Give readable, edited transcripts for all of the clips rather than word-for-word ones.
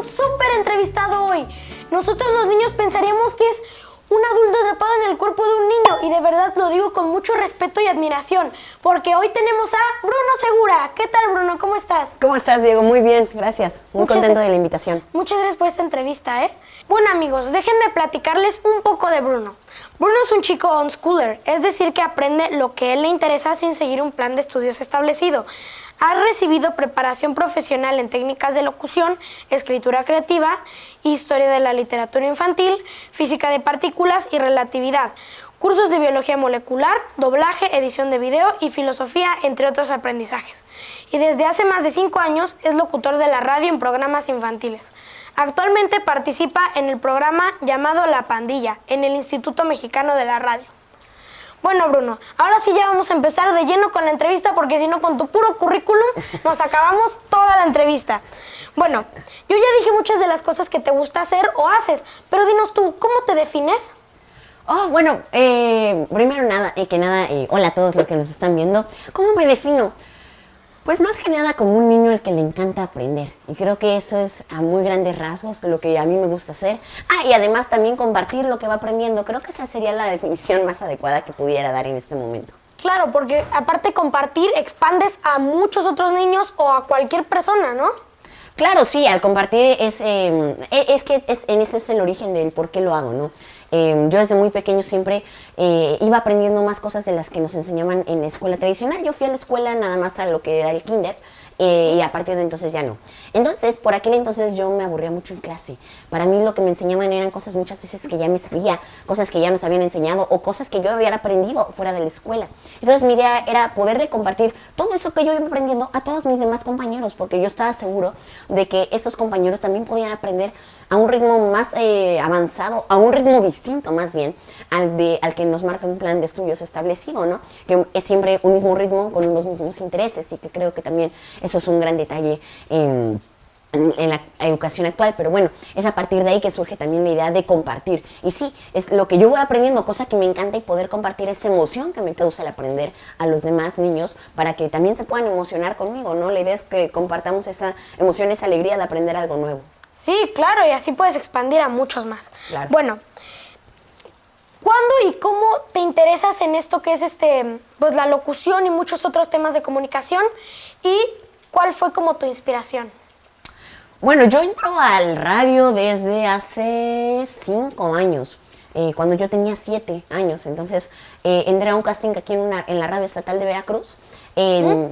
súper entrevistado hoy. Nosotros los niños pensaríamos que es un adulto atrapado en el cuerpo de un niño y de verdad lo digo con mucho respeto y admiración porque hoy tenemos a Bruno Segura. ¿Qué tal, Bruno? ¿Cómo estás? ¿Cómo estás, Diego? Muy bien, gracias. Muy contento de la invitación. Muchas gracias por esta entrevista, ¿eh? Bueno, amigos, déjenme platicarles un poco de Bruno. Bruno es un chico unschooler, es decir, que aprende lo que a él le interesa sin seguir un plan de estudios establecido. Ha recibido preparación profesional en técnicas de locución, escritura creativa, historia de la literatura infantil, física de partículas y relatividad, cursos de biología molecular, doblaje, edición de video y filosofía, entre otros aprendizajes. Y desde hace más de 5 años es locutor de la radio en programas infantiles. Actualmente participa en el programa llamado La Pandilla, en el Instituto Mexicano de la Radio. Bueno, Bruno, ahora sí ya vamos a empezar de lleno con la entrevista porque si no, con tu puro currículum nos acabamos toda la entrevista. Bueno, yo ya dije muchas de las cosas que te gusta hacer o haces, pero dinos tú, ¿cómo te defines? Bueno, primero que nada, hola a todos los que nos están viendo. ¿Cómo me defino? Pues más que nada como un niño al que le encanta aprender. Y creo que eso es a muy grandes rasgos lo que a mí me gusta hacer. Y además también compartir lo que va aprendiendo. Creo que esa sería la definición más adecuada que pudiera dar en este momento. Claro, porque aparte compartir expandes a muchos otros niños o a cualquier persona, ¿no? Claro, sí, al compartir en eso es el origen del por qué lo hago, ¿no? Yo desde muy pequeño siempre iba aprendiendo más cosas de las que nos enseñaban en la escuela tradicional. Yo fui a la escuela nada más a lo que era el kinder y a partir de entonces ya no. Entonces, por aquel entonces yo me aburría mucho en clase. Para mí lo que me enseñaban eran cosas muchas veces que ya me sabía, cosas que ya nos habían enseñado o cosas que yo había aprendido fuera de la escuela. Entonces mi idea era poder compartir todo eso que yo iba aprendiendo a todos mis demás compañeros, porque yo estaba seguro de que esos compañeros también podían aprender a un ritmo más avanzado, a un ritmo distinto más bien al que nos marca un plan de estudios establecido, ¿no? Que es siempre un mismo ritmo con los mismos intereses y que creo que también eso es un gran detalle en la educación actual, pero bueno, es a partir de ahí que surge también la idea de compartir. Y sí, es lo que yo voy aprendiendo, cosa que me encanta y poder compartir esa emoción que me causa el aprender a los demás niños para que también se puedan emocionar conmigo, ¿no? La idea es que compartamos esa emoción, esa alegría de aprender algo nuevo. Sí, claro, y así puedes expandir a muchos más. Claro. Bueno, ¿cuándo y cómo te interesas en esto que es pues la locución y muchos otros temas de comunicación? ¿Y cuál fue como tu inspiración? Bueno, yo entro al radio desde hace 5 años, cuando yo tenía 7 años. Entonces, entré a un casting aquí en la radio estatal de Veracruz. Y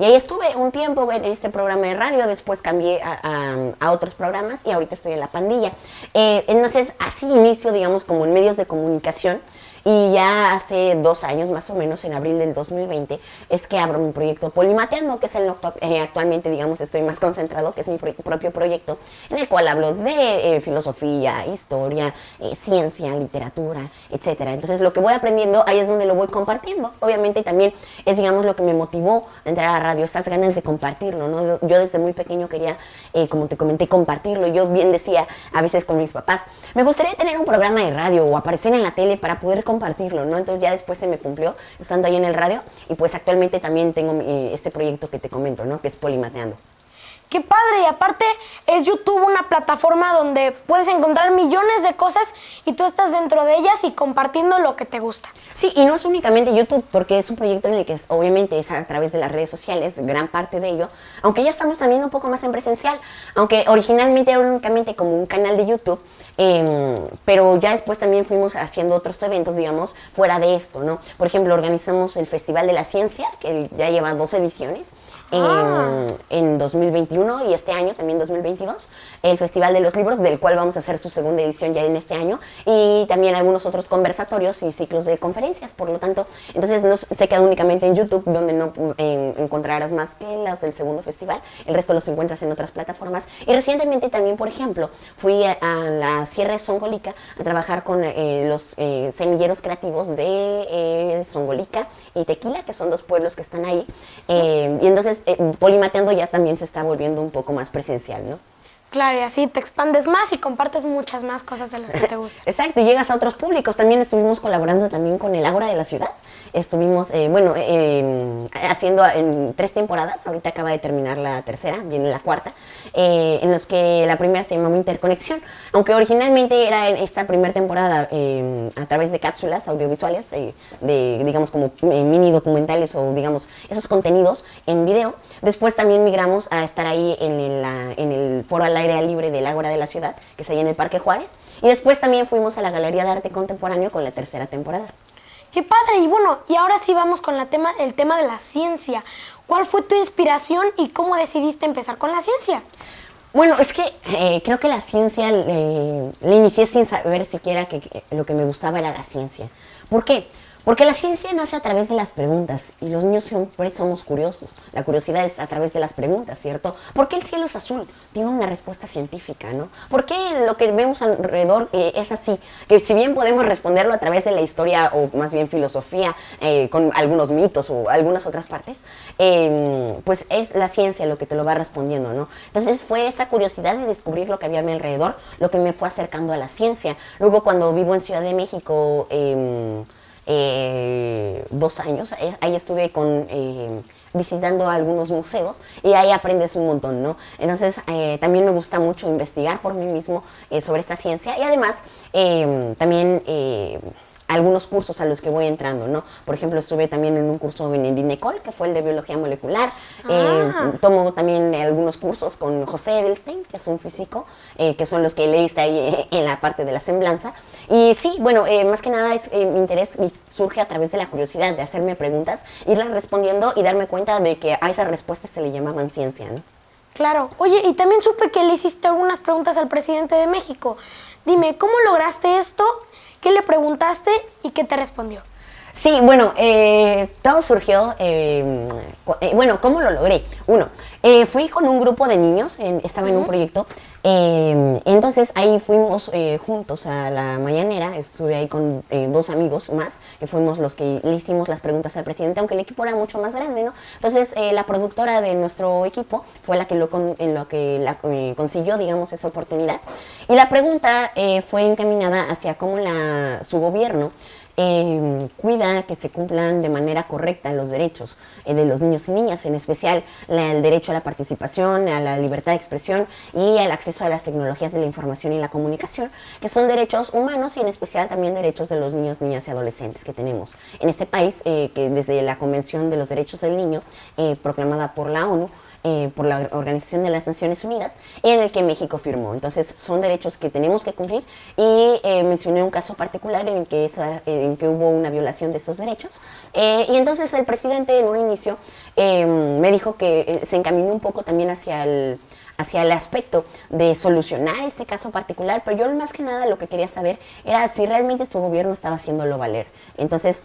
ahí estuve un tiempo en ese programa de radio, después cambié a otros programas y ahorita estoy en La Pandilla. Entonces, así inicio, digamos, como en medios de comunicación. Y ya hace 2 años, más o menos, en abril del 2020, es que abro mi proyecto Polimateando, que es el actualmente, digamos, estoy más concentrado, que es mi propio proyecto, en el cual hablo de filosofía, historia, ciencia, literatura, etcétera. Entonces, lo que voy aprendiendo, ahí es donde lo voy compartiendo. Obviamente, también es, digamos, lo que me motivó a entrar a la radio, esas ganas de compartirlo, ¿no? Yo desde muy pequeño quería, como te comenté, compartirlo. Yo bien decía, a veces con mis papás, me gustaría tener un programa de radio o aparecer en la tele para poder compartirlo, ¿no? Entonces ya después se me cumplió estando ahí en el radio y pues actualmente también tengo este proyecto que te comento, ¿no? Que es Polimateando. ¡Qué padre! Y aparte es YouTube una plataforma donde puedes encontrar millones de cosas y tú estás dentro de ellas y compartiendo lo que te gusta. Sí, y no es únicamente YouTube, porque es un proyecto en el que obviamente es a través de las redes sociales, gran parte de ello, aunque ya estamos también un poco más en presencial, aunque originalmente era únicamente como un canal de YouTube, pero ya después también fuimos haciendo otros eventos, digamos, fuera de esto, ¿no? Por ejemplo, organizamos el Festival de la Ciencia, que ya lleva 2 ediciones, en 2021 y este año, también 2022, el Festival de los Libros, del cual vamos a hacer su segunda edición ya en este año, y también algunos otros conversatorios y ciclos de conferencias, por lo tanto, entonces no se queda únicamente en YouTube, donde no encontrarás más que las del segundo festival, el resto los encuentras en otras plataformas, y recientemente también, por ejemplo, fui a la Sierra de Songolica a trabajar con los semilleros creativos de Songolica y Tequila, que son 2 pueblos que están ahí, y entonces Polimateando ya también se está volviendo un poco más presencial, ¿no? Claro, y así te expandes más y compartes muchas más cosas de las que te gustan. Exacto, y llegas a otros públicos. También estuvimos colaborando también con el Ágora de la Ciudad. Estuvimos, haciendo en 3 temporadas, ahorita acaba de terminar la tercera, viene la cuarta, en los que la primera se llamaba Interconexión, aunque originalmente era esta primera temporada a través de cápsulas audiovisuales, digamos como mini documentales o digamos esos contenidos en video. Después también migramos a estar ahí en el foro al aire libre del Ágora de la Ciudad, que es ahí en el Parque Juárez, y después también fuimos a la Galería de Arte Contemporáneo con la tercera temporada. ¡Qué padre! Y bueno, y ahora sí vamos con el tema de la ciencia. ¿Cuál fue tu inspiración y cómo decidiste empezar con la ciencia? Bueno, es que creo que la ciencia le inicié sin saber siquiera que lo que me gustaba era la ciencia. ¿Por qué? Porque la ciencia nace a través de las preguntas y los niños siempre somos curiosos. La curiosidad es a través de las preguntas, ¿cierto? ¿Por qué el cielo es azul? Tiene una respuesta científica, ¿no? ¿Por qué lo que vemos alrededor es así? Que si bien podemos responderlo a través de la historia o más bien filosofía, con algunos mitos o algunas otras partes, pues es la ciencia lo que te lo va respondiendo, ¿no? Entonces fue esa curiosidad de descubrir lo que había a mi alrededor lo que me fue acercando a la ciencia. Luego cuando vivo en Ciudad de México, 2 años, ahí estuve visitando algunos museos y ahí aprendes un montón, ¿no? Entonces también me gusta mucho investigar por mí mismo sobre esta ciencia y además también algunos cursos a los que voy entrando, ¿no? Por ejemplo, estuve también en un curso en el INECOL, que fue el de biología molecular. Tomo también algunos cursos con José Edelstein, que es un físico, que son los que leíste ahí en la parte de la semblanza. Y sí, bueno, más que nada mi interés surge a través de la curiosidad, de hacerme preguntas, irlas respondiendo y darme cuenta de que a esas respuestas se le llamaban ciencia, ¿no? Claro. Oye, y también supe que le hiciste algunas preguntas al presidente de México. Dime, ¿cómo lograste esto? ¿Qué le preguntaste y qué te respondió? Sí, bueno, todo surgió, bueno, ¿cómo lo logré? Fui con un grupo de niños, estaba en un proyecto, entonces ahí fuimos juntos a la mañanera, estuve ahí con 2 amigos más, que fuimos los que le hicimos las preguntas al presidente, aunque el equipo era mucho más grande, ¿no? Entonces la productora de nuestro equipo fue la que consiguió, digamos, esa oportunidad, y la pregunta fue encaminada hacia cómo su gobierno cuida que se cumplan de manera correcta los derechos de los niños y niñas, en especial el derecho a la participación, a la libertad de expresión y al acceso a las tecnologías de la información y la comunicación, que son derechos humanos y en especial también derechos de los niños, niñas y adolescentes que tenemos en este país, que desde la Convención de los Derechos del Niño, proclamada por la ONU, por la Organización de las Naciones Unidas, en el que México firmó. Entonces son derechos que tenemos que cumplir y mencioné un caso particular en que hubo una violación de estos derechos y entonces el presidente en un inicio me dijo que se encaminó un poco también hacia el aspecto de solucionar este caso particular, pero yo más que nada lo que quería saber era si realmente su gobierno estaba haciéndolo valer. Entonces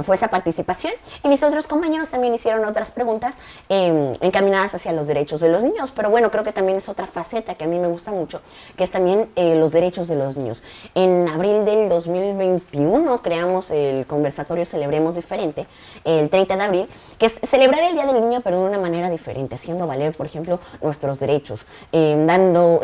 fue esa participación y mis otros compañeros también hicieron otras preguntas encaminadas hacia los derechos de los niños, pero bueno, creo que también es otra faceta que a mí me gusta mucho, que es también los derechos de los niños. En abril del 2021 creamos el conversatorio Celebremos Diferente, el 30 de abril, que es celebrar el Día del Niño, pero de una manera diferente, haciendo valer, por ejemplo, nuestros derechos, dando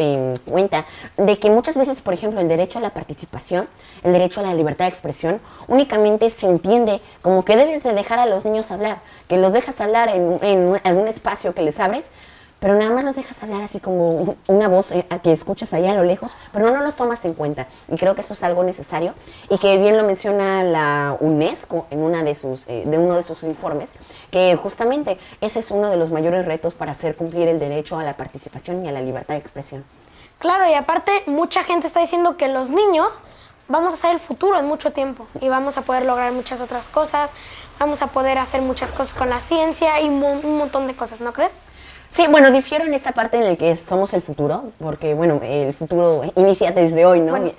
cuenta de que muchas veces, por ejemplo, el derecho a la participación, el derecho a la libertad de expresión, únicamente se entiende como que debes de dejar a los niños hablar, que los dejas hablar en algún espacio que les abres, pero nada más los dejas hablar así como una voz que escuchas allá a lo lejos, pero no los tomas en cuenta. Y creo que eso es algo necesario y que bien lo menciona la UNESCO en uno de sus informes, que justamente ese es uno de los mayores retos para hacer cumplir el derecho a la participación y a la libertad de expresión. Claro, y aparte mucha gente está diciendo que los niños vamos a ser el futuro en mucho tiempo y vamos a poder lograr muchas otras cosas, vamos a poder hacer muchas cosas con la ciencia y un montón de cosas, ¿no crees? Sí, bueno, difiero en esta parte en la que somos el futuro, porque bueno, el futuro inicia desde hoy, ¿no? Bueno.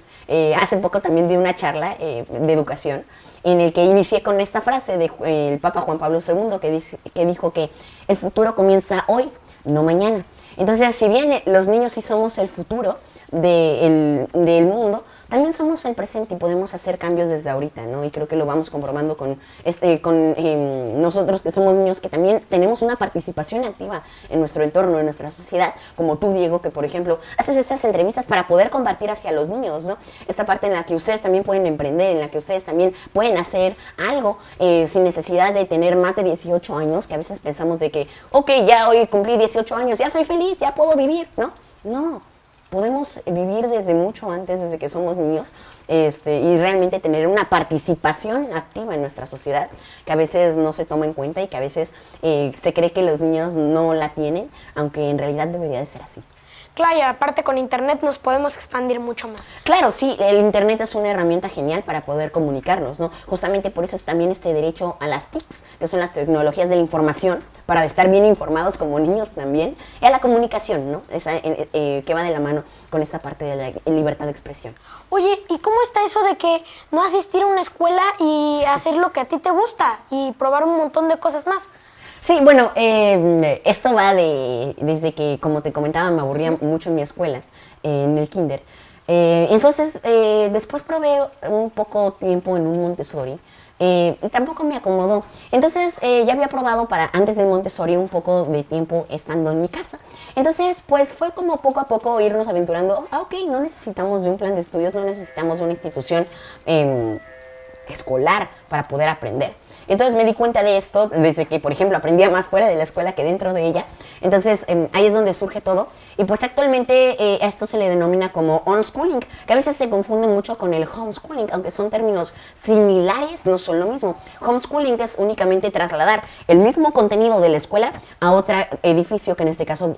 Hace poco también di una charla de educación en el que inicié con esta frase del Papa Juan Pablo II que dijo que el futuro comienza hoy, no mañana. Entonces, si bien los niños sí somos el futuro del mundo, también somos el presente y podemos hacer cambios desde ahorita, ¿no? Y creo que lo vamos comprobando con nosotros que somos niños, que también tenemos una participación activa en nuestro entorno, en nuestra sociedad, como tú, Diego, que por ejemplo haces estas entrevistas para poder compartir hacia los niños, ¿no? Esta parte en la que ustedes también pueden emprender, en la que ustedes también pueden hacer algo sin necesidad de tener más de 18 años, que a veces pensamos de que, ok, ya hoy cumplí 18 años, ya soy feliz, ya puedo vivir, ¿no? No. Podemos vivir desde mucho antes, desde que somos niños, y realmente tener una participación activa en nuestra sociedad, que a veces no se toma en cuenta y que a veces se cree que los niños no la tienen, aunque en realidad debería de ser así. Claro, y aparte con internet nos podemos expandir mucho más. Claro, sí, el internet es una herramienta genial para poder comunicarnos, ¿no? Justamente por eso es también este derecho a las TICs, que son las tecnologías de la información, para estar bien informados como niños también, y a la comunicación, ¿no? Esa, que va de la mano con esta parte de la libertad de expresión. Oye, ¿y cómo está eso de que no asistir a una escuela y hacer lo que a ti te gusta y probar un montón de cosas más? Sí, bueno, esto va desde que, como te comentaba, me aburría mucho en mi escuela, en el kinder. Entonces, después probé un poco tiempo en un Montessori. Y tampoco me acomodó. Entonces, ya había probado antes del Montessori un poco de tiempo estando en mi casa. Entonces, pues fue como poco a poco irnos aventurando. Ok, no necesitamos de un plan de estudios, no necesitamos de una institución escolar para poder aprender. Entonces me di cuenta de esto desde que, por ejemplo, aprendía más fuera de la escuela que dentro de ella. Entonces ahí es donde surge todo. Y pues actualmente a esto se le denomina como unschooling, que a veces se confunde mucho con el homeschooling, aunque son términos similares, no son lo mismo. Homeschooling es únicamente trasladar el mismo contenido de la escuela a otro edificio, que en este caso,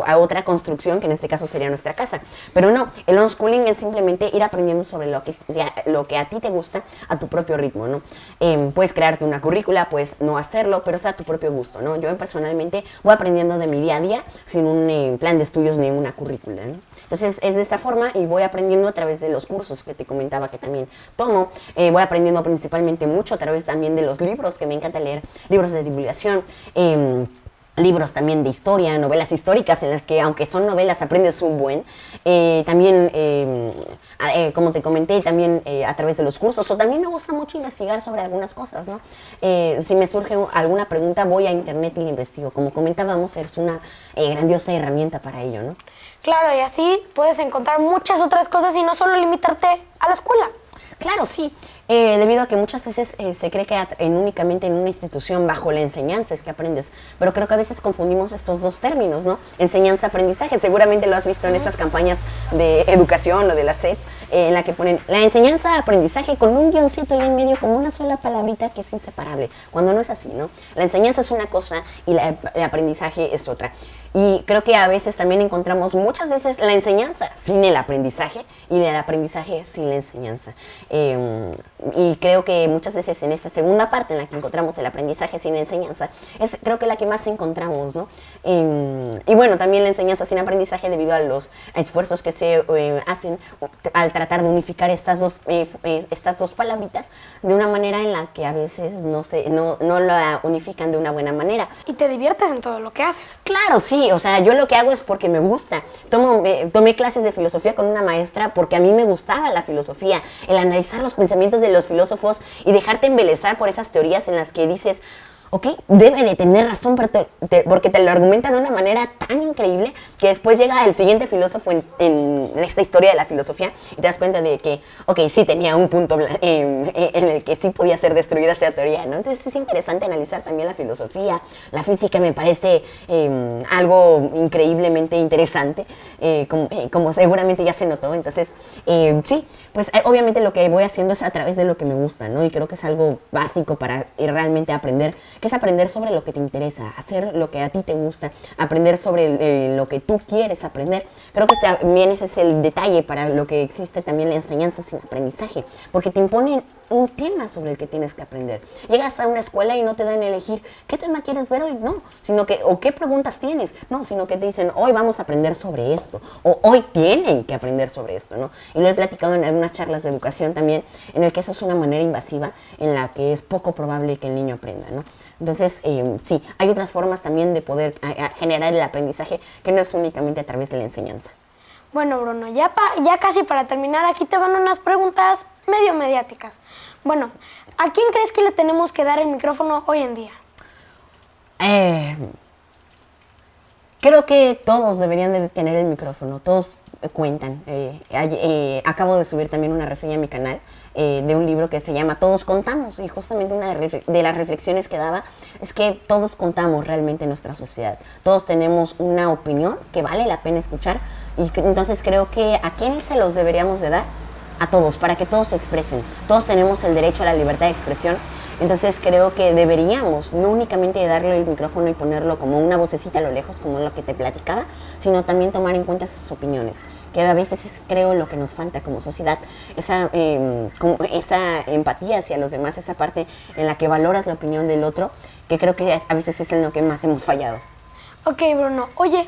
a otra construcción, que en este caso sería nuestra casa. Pero no, el unschooling es simplemente ir aprendiendo sobre lo que a ti te gusta, a tu propio ritmo, ¿no? Puedes crearte una currícula, puedes no hacerlo, pero es a tu propio gusto, ¿no? Yo personalmente voy aprendiendo de mi día a día sin un plan de estudios ni una currícula, ¿no? Entonces es de esta forma y voy aprendiendo a través de los cursos que te comentaba que también tomo. Voy aprendiendo principalmente mucho a través también de los libros, que me encanta leer, libros de divulgación, libros también de historia, novelas históricas en las que, aunque son novelas, aprendes un buen. También, como te comenté, también a través de los cursos. O también me gusta mucho investigar sobre algunas cosas, ¿no? Si me surge alguna pregunta, voy a internet y la investigo. Como comentábamos, es una grandiosa herramienta para ello, ¿no? Claro, y así puedes encontrar muchas otras cosas y no solo limitarte a la escuela. Claro, sí. Debido a que muchas veces se cree que únicamente en una institución bajo la enseñanza es que aprendes, pero creo que a veces confundimos estos dos términos, ¿no? Enseñanza-aprendizaje, seguramente lo has visto en estas campañas de educación o de la SEP, en la que ponen la enseñanza-aprendizaje con un guioncito ahí en medio como una sola palabrita que es inseparable, cuando no es así, ¿no? La enseñanza es una cosa y el aprendizaje es otra. Y creo que a veces también encontramos muchas veces la enseñanza sin el aprendizaje y el aprendizaje sin la enseñanza. Y creo que muchas veces en esta segunda parte en la que encontramos el aprendizaje sin la enseñanza, es creo que la que más encontramos, ¿no? Y bueno, también la enseñanza sin aprendizaje debido a los esfuerzos que se hacen al tratar de unificar estas dos palabritas de una manera en la que a veces no la unifican de una buena manera. Y te diviertes en todo lo que haces. Claro, sí, o sea, yo lo que hago es porque me gusta. Tomé clases de filosofía con una maestra porque a mí me gustaba la filosofía, el analizar los pensamientos de los filósofos y dejarte embelezar por esas teorías en las que dices, ok, debe de tener razón, porque te lo argumenta de una manera tan increíble que después llega el siguiente filósofo en esta historia de la filosofía y te das cuenta de que, ok, sí tenía un punto en el que sí podía ser destruida esa teoría, ¿no? Entonces es interesante analizar también la filosofía. La física me parece algo increíblemente interesante, como seguramente ya se notó. Entonces, sí, pues obviamente lo que voy haciendo es a través de lo que me gusta, ¿no? Y creo que es algo básico para realmente aprender, que es aprender sobre lo que te interesa, hacer lo que a ti te gusta, aprender sobre lo que tú quieres aprender. Creo que también ese es el detalle para lo que existe también la enseñanza sin aprendizaje, porque te imponen un tema sobre el que tienes que aprender. Llegas a una escuela y no te dan a elegir qué tema quieres ver hoy, no, sino que, o qué preguntas tienes, no, sino que te dicen, hoy vamos a aprender sobre esto, o hoy tienen que aprender sobre esto, ¿no? Y lo he platicado en algunas charlas de educación también, en el que eso es una manera invasiva en la que es poco probable que el niño aprenda, ¿no? Entonces, sí, hay otras formas también de poder generar el aprendizaje que no es únicamente a través de la enseñanza. Bueno, Bruno, ya casi para terminar, aquí te van unas preguntas medio mediáticas. Bueno, ¿a quién crees que le tenemos que dar el micrófono hoy en día? Creo que todos deberían de tener el micrófono, todos cuentan. Acabo de subir también una reseña a mi canal de un libro que se llama Todos Contamos, y justamente una de las reflexiones que daba es que todos contamos realmente en nuestra sociedad. Todos tenemos una opinión que vale la pena escuchar, y entonces creo que ¿a quién se los deberíamos de dar? A todos, para que todos se expresen. Todos tenemos el derecho a la libertad de expresión. Entonces creo que deberíamos no únicamente darle el micrófono y ponerlo como una vocecita a lo lejos, como lo que te platicaba, sino también tomar en cuenta sus opiniones, que a veces es, creo, lo que nos falta como sociedad, esa empatía hacia los demás, esa parte en la que valoras la opinión del otro, que creo que a veces es en lo que más hemos fallado. Ok, Bruno. Oye,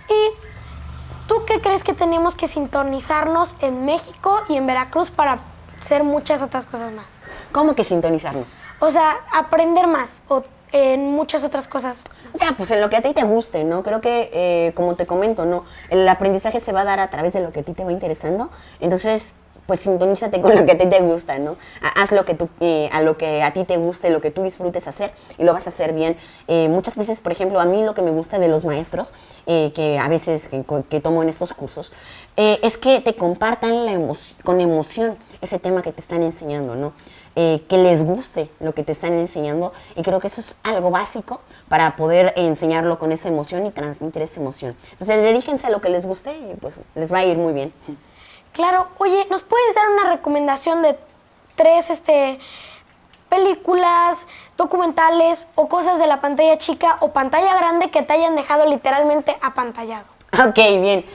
¿y tú qué crees que tenemos que sintonizarnos en México y en Veracruz para hacer muchas otras cosas más? ¿Cómo que sintonizarnos? O sea, aprender más o en muchas otras cosas. O sea, pues en lo que a ti te guste, ¿no? Creo que, como te comento, ¿no? El aprendizaje se va a dar a través de lo que a ti te va interesando. Entonces, pues sintonízate con lo que a ti te gusta, ¿no? Haz lo que tú, a lo que a ti te guste, lo que tú disfrutes hacer, y lo vas a hacer bien. Muchas veces, por ejemplo, a mí lo que me gusta de los maestros, que a veces que tomo en estos cursos, es que te compartan con emoción ese tema que te están enseñando, ¿no? Que les guste lo que te están enseñando, y creo que eso es algo básico para poder enseñarlo con esa emoción y transmitir esa emoción. Entonces, dedíquense a lo que les guste y pues les va a ir muy bien. Claro. Oye, ¿nos puedes dar una recomendación de 3 películas, documentales o cosas de la pantalla chica o pantalla grande que te hayan dejado literalmente apantallado? Ok, bien.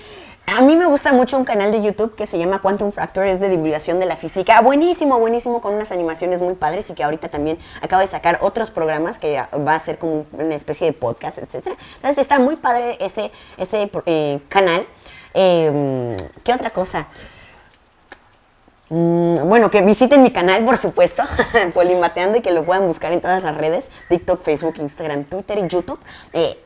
A mí me gusta mucho un canal de YouTube que se llama Quantum Fracture, es de divulgación de la física. Buenísimo, buenísimo, con unas animaciones muy padres, y que ahorita también acaba de sacar otros programas que va a ser como una especie de podcast, etc. Entonces está muy padre ese canal. ¿Qué otra cosa? Bueno, que visiten mi canal, por supuesto, Polimateando, y que lo puedan buscar en todas las redes, TikTok, Facebook, Instagram, Twitter y YouTube.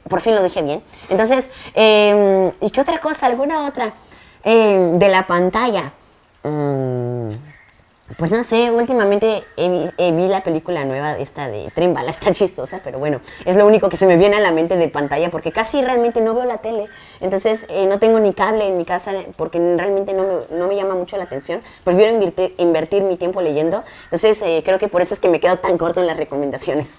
Por fin lo dije bien. Entonces, ¿y qué otra cosa? ¿Alguna otra? De la pantalla. Pues no sé, últimamente vi la película nueva esta de Tren Bala, está chistosa, pero bueno, es lo único que se me viene a la mente de pantalla, porque casi realmente no veo la tele. Entonces no tengo ni cable en mi casa porque realmente no me llama mucho la atención. Prefiero invertir mi tiempo leyendo. Entonces creo que por eso es que me quedo tan corto en las recomendaciones.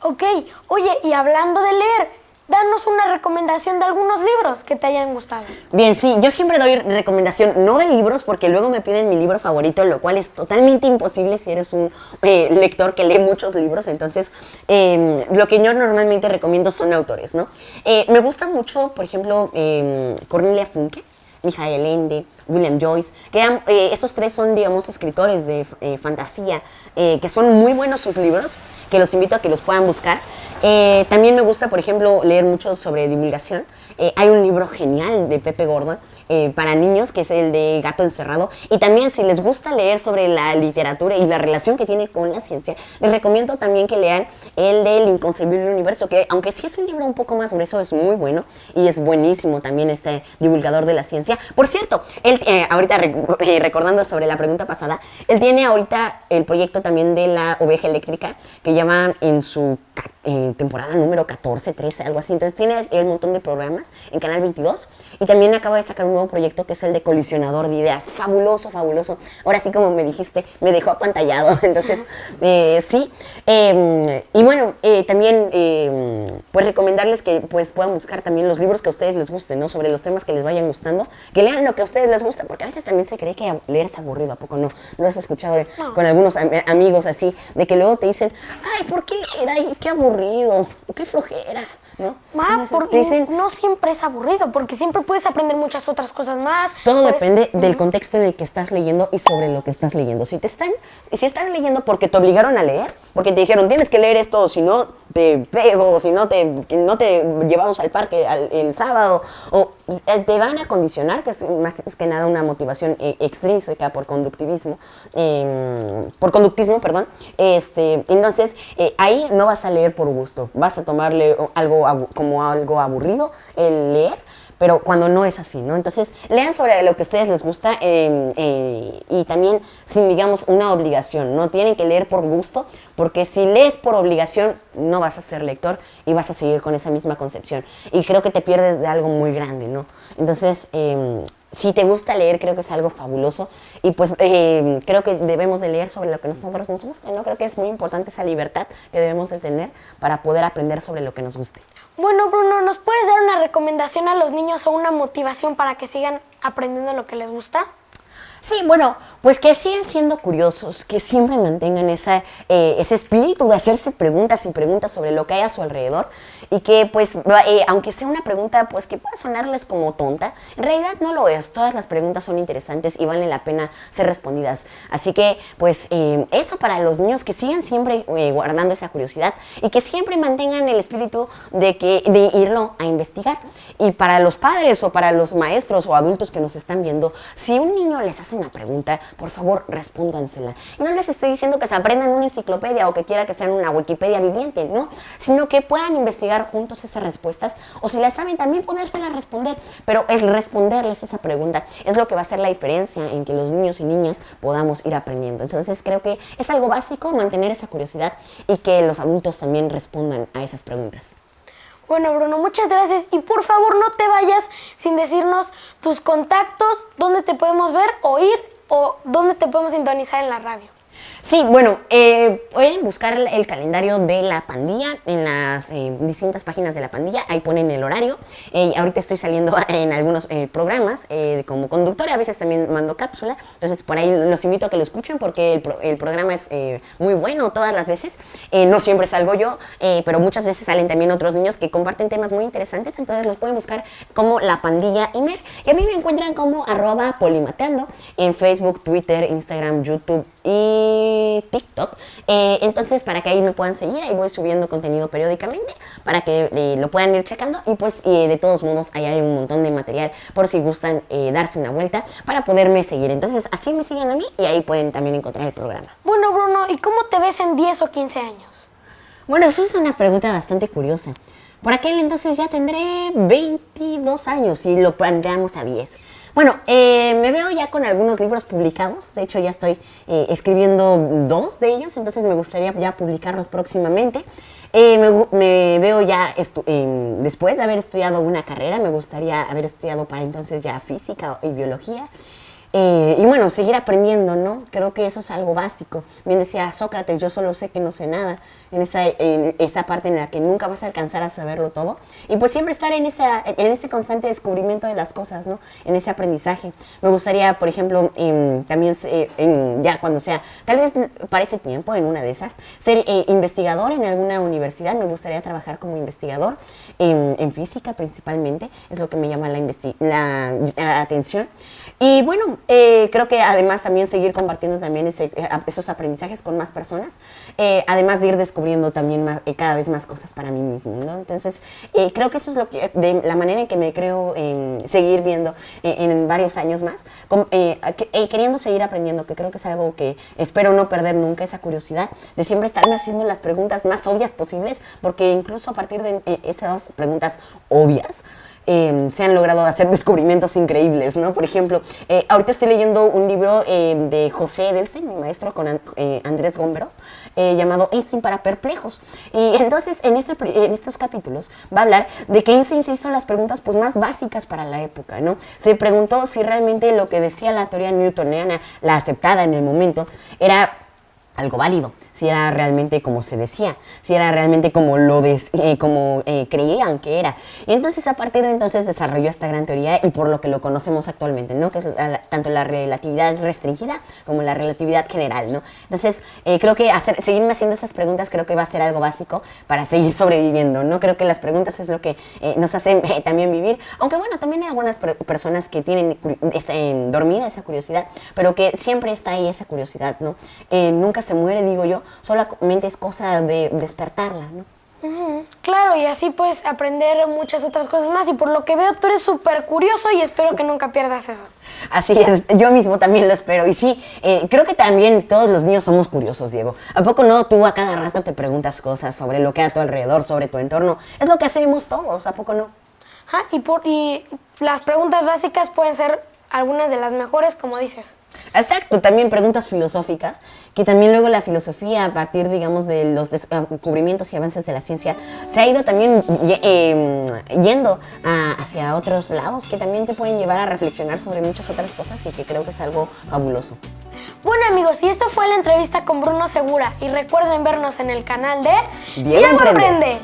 Ok. Oye, y hablando de leer, danos una recomendación de algunos libros que te hayan gustado. Bien, sí, yo siempre doy recomendación, no de libros, porque luego me piden mi libro favorito, lo cual es totalmente imposible si eres un lector que lee muchos libros. Entonces, lo que yo normalmente recomiendo son autores, ¿no? Me gusta mucho, por ejemplo, Cornelia Funke, Michael Ende, William Joyce, que esos tres son, digamos, escritores de fantasía, que son muy buenos sus libros, que los invito a que los puedan buscar. También me gusta, por ejemplo, leer mucho sobre divulgación. Hay un libro genial de Pepe Gordon para niños, que es el de Gato Encerrado. Y también, si les gusta leer sobre la literatura y la relación que tiene con la ciencia, les recomiendo también que lean el del Inconcebible Universo, que aunque sí es un libro un poco más grueso, es muy bueno, y es buenísimo también este divulgador de la ciencia. Por cierto, él, ahorita recordando sobre la pregunta pasada, él tiene ahorita el proyecto también de la oveja eléctrica, que llama en su temporada número 14, 13, algo así. Entonces tiene el montón de programas en Canal 22, y también acaba de sacar un nuevo proyecto que es el de Colisionador de Ideas. Fabuloso, fabuloso. Ahora sí, como me dijiste, me dejó apantallado. Entonces, sí. Y bueno, también pues recomendarles que pues puedan buscar también los libros que a ustedes les gusten, ¿no? Sobre los temas que les vayan gustando, que lean lo que a ustedes les gusta, porque a veces también se cree que leer es aburrido. ¿A poco no? ¿Lo has escuchado con algunos amigos así, de que luego te dicen, ay, ¿por qué leer? Ay, qué aburrido, qué flojera, ¿no? Porque dicen, no siempre es aburrido, porque siempre puedes aprender muchas otras cosas más. Todo depende del contexto en el que estás leyendo y sobre lo que estás leyendo. Si estás leyendo porque te obligaron a leer, porque te dijeron, tienes que leer esto, si no te pego, si no te llevamos al parque el sábado, o te van a condicionar, que es más que nada una motivación extrínseca por conductismo, perdón. Entonces, ahí no vas a leer por gusto, vas a tomarle como algo aburrido el leer, pero cuando no es así, ¿no? Entonces, lean sobre lo que a ustedes les gusta y también sin, digamos, una obligación. No tienen que leer por gusto, porque si lees por obligación, no vas a ser lector y vas a seguir con esa misma concepción. Y creo que te pierdes de algo muy grande, ¿no? Entonces, si te gusta leer, creo que es algo fabuloso y pues creo que debemos de leer sobre lo que a nosotros nos gusta, ¿no? Creo que es muy importante esa libertad que debemos de tener para poder aprender sobre lo que nos guste. Bueno, Bruno, ¿nos puedes dar una recomendación a los niños o una motivación para que sigan aprendiendo lo que les gusta? Sí, bueno, pues que sigan siendo curiosos, que siempre mantengan ese espíritu de hacerse preguntas y preguntas sobre lo que hay a su alrededor y que pues aunque sea una pregunta pues que pueda sonarles como tonta, en realidad no lo es. Todas las preguntas son interesantes y valen la pena ser respondidas. Así que pues eso para los niños, que sigan siempre guardando esa curiosidad y que siempre mantengan el espíritu de irlo a investigar. Y para los padres o para los maestros o adultos que nos están viendo, si un niño les hace una pregunta, por favor, respóndansela. Y no les estoy diciendo que se aprendan una enciclopedia o que quiera que sean una Wikipedia viviente, no, sino que puedan investigar juntos esas respuestas o si las saben también podérselas responder, pero el responderles esa pregunta es lo que va a hacer la diferencia en que los niños y niñas podamos ir aprendiendo. Entonces creo que es algo básico mantener esa curiosidad y que los adultos también respondan a esas preguntas. Bueno, Bruno, muchas gracias y por favor no te vayas sin decirnos tus contactos, dónde te podemos ver, oír o dónde te podemos sintonizar en la radio. Sí, bueno, pueden buscar el calendario de la pandilla en las distintas páginas de la pandilla, ahí ponen el horario. Ahorita estoy saliendo en algunos programas como conductora, a veces también mando cápsula, entonces por ahí los invito a que lo escuchen porque el programa es muy bueno todas las veces. No siempre salgo yo, pero muchas veces salen también otros niños que comparten temas muy interesantes, entonces los pueden buscar como La Pandilla Imer. Y a mí me encuentran como @polimateando en Facebook, Twitter, Instagram, YouTube y TikTok, entonces para que ahí me puedan seguir, ahí voy subiendo contenido periódicamente para que lo puedan ir checando y pues de todos modos ahí hay un montón de material por si gustan darse una vuelta para poderme seguir, entonces así me siguen a mí y ahí pueden también encontrar el programa. Bueno, Bruno, ¿y cómo te ves en 10 o 15 años? Bueno, eso es una pregunta bastante curiosa. Por aquel entonces ya tendré 22 años y lo planteamos a 10. Bueno, me veo ya con algunos libros publicados, de hecho ya estoy escribiendo 2 de ellos, entonces me gustaría ya publicarlos próximamente. Me veo ya, después de haber estudiado una carrera, me gustaría haber estudiado para entonces ya física y biología. Y bueno, seguir aprendiendo, ¿no? Creo que eso es algo básico. Bien decía Sócrates, yo solo sé que no sé nada, en esa parte en la que nunca vas a alcanzar a saberlo todo. Y pues siempre estar en ese constante descubrimiento de las cosas, ¿no? En ese aprendizaje. Me gustaría, por ejemplo, también ya cuando sea, tal vez para ese tiempo, en una de esas, ser investigador en alguna universidad. Me gustaría trabajar como investigador en física principalmente, es lo que me llama la atención. Y bueno, creo que además también seguir compartiendo también esos aprendizajes con más personas, además de ir descubriendo también cada vez más cosas para mí mismo, ¿no? Entonces, creo que eso es de la manera en que me creo seguir viendo en varios años más, queriendo seguir aprendiendo, que creo que es algo que espero no perder nunca, esa curiosidad de siempre estarme haciendo las preguntas más obvias posibles, porque incluso a partir de esas preguntas obvias, se han logrado hacer descubrimientos increíbles, ¿no? Por ejemplo, ahorita estoy leyendo un libro de José Edelstein, mi maestro, con Andrés Gomberov, llamado Einstein para perplejos. Y entonces, en estos capítulos va a hablar de que Einstein se hizo las preguntas pues, más básicas para la época, ¿no? Se preguntó si realmente lo que decía la teoría newtoniana, la aceptada en el momento, era algo válido, si era realmente como se decía, si era realmente como creían que era. Y entonces a partir de entonces desarrolló esta gran teoría y por lo que lo conocemos actualmente, ¿no? Que es tanto la relatividad restringida como la relatividad general, ¿no? Entonces creo que seguirme haciendo esas preguntas creo que va a ser algo básico para seguir sobreviviendo, ¿no? Creo que las preguntas es lo que nos hace también vivir, aunque bueno, también hay algunas personas que tienen dormida esa curiosidad, pero que siempre está ahí esa curiosidad, ¿no? Nunca se muere, digo yo, solamente es cosa de despertarla, ¿no? Claro, y así puedes aprender muchas otras cosas más y por lo que veo tú eres súper curioso y espero que nunca pierdas eso. Así es, yo mismo también lo espero y sí, creo que también todos los niños somos curiosos, Diego. ¿A poco no? Tú a cada rato te preguntas cosas sobre lo que hay a tu alrededor, sobre tu entorno. Es lo que hacemos todos, ¿a poco no? Ajá, y las preguntas básicas pueden ser algunas de las mejores, como dices. Exacto, también preguntas filosóficas, que también luego la filosofía, a partir, digamos, de los descubrimientos y avances de la ciencia, se ha ido también yendo hacia otros lados que también te pueden llevar a reflexionar sobre muchas otras cosas y que creo que es algo fabuloso. Bueno, amigos, y esto fue la entrevista con Bruno Segura. Y recuerden vernos en el canal de Diego Emprende.